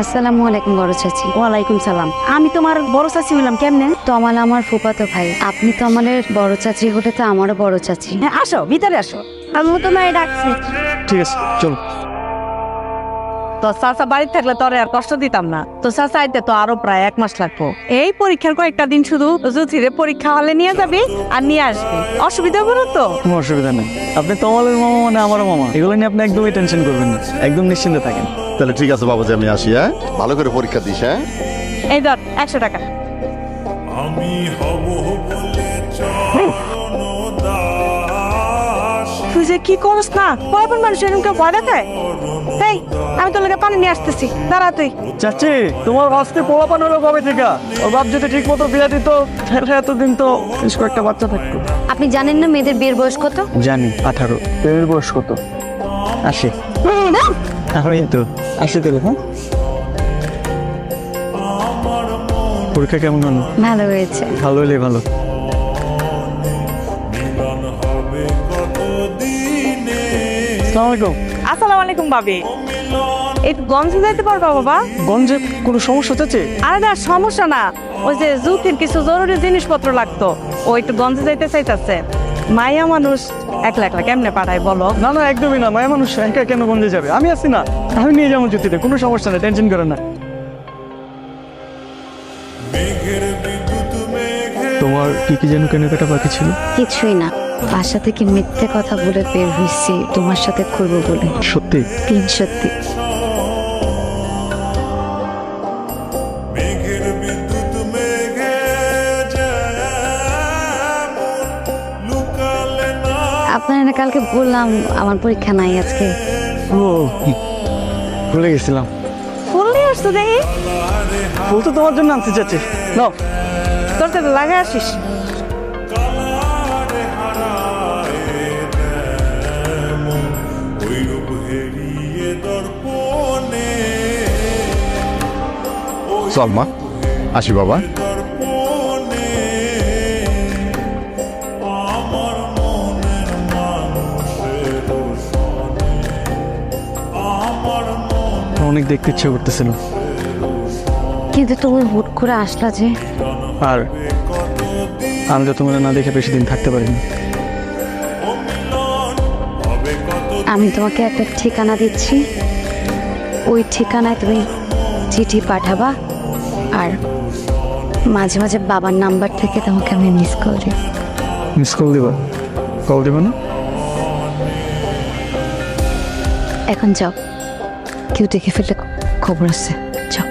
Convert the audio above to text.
আসসালামু আলাইকুম বড় চাচি। ওয়ালাইকুম সালাম। আমি তোমার বড় চাচি হলাম কেমনে? তমাল আমার ফুফাতো ভাই, আপনি তমালের বড় চাচি হলে তো আমারও বড় চাচি। হ্যাঁ আসো, ভিতরে আসো। আমি তো নাই ডাকছি। ঠিক আছে চলো। তো চাচা বাড়িতে থাকলে তোরে আর কষ্ট দিতাম না। তো চাচা আইতে তো আরো প্রায় 1 মাস লাগবো। এই পরীক্ষার কয়েকটা দিন শুধু জুথিরে পরীক্ষা হলে নিয়ে যাবি আর নিয়ে আসবি, অসুবিধা হবে তো? কোনো অসুবিধা নেই, আপনি তমালের মামা মানে আমারও মামা, এগুলো নিয়ে আপনি একদমই টেনশন করবেন না, একদম নিশ্চিন্তে থাকেন। তাহলে ঠিক আছে বাবাজি, আমি আসি। হ্যাঁ, ভালো করে পরীক্ষা দিস। হ্যাঁ, এই ধর 100 টাকা। তুই যে কি করস না, কয়বার মানুষ এরকম ভয় দেখায়? এই আমি তোর লাগে পানি নিয়ে আসতেছি, দাঁড়া তুই। চাচি, তোমার আজকে পোলাপান হলো কবে থেকে? ওর বাপ যদি ঠিক মতো বিয়ে দিত তাহলে এতদিন তো বেশ কয়েকটা বাচ্চা থাকতো। আপনি জানেন না মেয়েদের বিয়ের বয়স কত? জানি, 18। প্রেমের বয়স কত? 80। এখন এই তো 80 দিলে। হ্যাঁ, পরীক্ষা কেমন হলো? ভালো হয়েছে। ভালো হলে ভালো। আসসালামু আলাইকুম ভাবি। এই গঞ্জে যাইতে পারবা বাবা? গঞ্জে কোনো সমস্যা চাচি? আরে না সমস্যা না, ওই যে জুতির কিছু জরুরি জিনিসপত্র লাগতো, ও একটু গঞ্জে যাইতে চাইতেছে। মায়া মানুষ একলা একলা কেমনে পাঠায় বলো? না না, একদমই না, মায়া মানুষ একা কেন গঞ্জে যাবে? আমি আছি না, আমি নিয়ে যাবো জ্যোতিতে, কোনো সমস্যা নেই, টেনশন করে না। তোমার কি কি যেন কেনাকাটা বাকি ছিল? কিছুই না, বাসা থেকে মিথ্যে কথা বলে বের হয়েছি তোমার সাথে করবো বলে। সত্যি? সত্যি। আপনার না কালকে বললাম আমার পরীক্ষা নাই আজকে। ও ভুলে গেছিলাম। ফুল নিয়ে আসতো দেখি। ফুল তো তোমার জন্য আনতে চাচ্ছি, নাও। তোর তো লাগে আসিস। চল মা, আসি বাবা। অনেক দেখতে ইচ্ছে করতেছিল, কিন্তু তুমি হুট করে আসলা যে। আর আমি তো তোমার না দেখে বেশি দিন থাকতে পারিনি। আমি তোমাকে একটা ঠিকানা দিচ্ছি, ওই ঠিকানায় তুমি চিঠি পাঠাবা, আর মাঝে মাঝে বাবার নাম্বার থেকে তোমাকে আমি মিস করি। মিস কল দিবা? কল দিবা না? এখন যাও, কেউ দেখে ফেললে খবর আছে, যাও।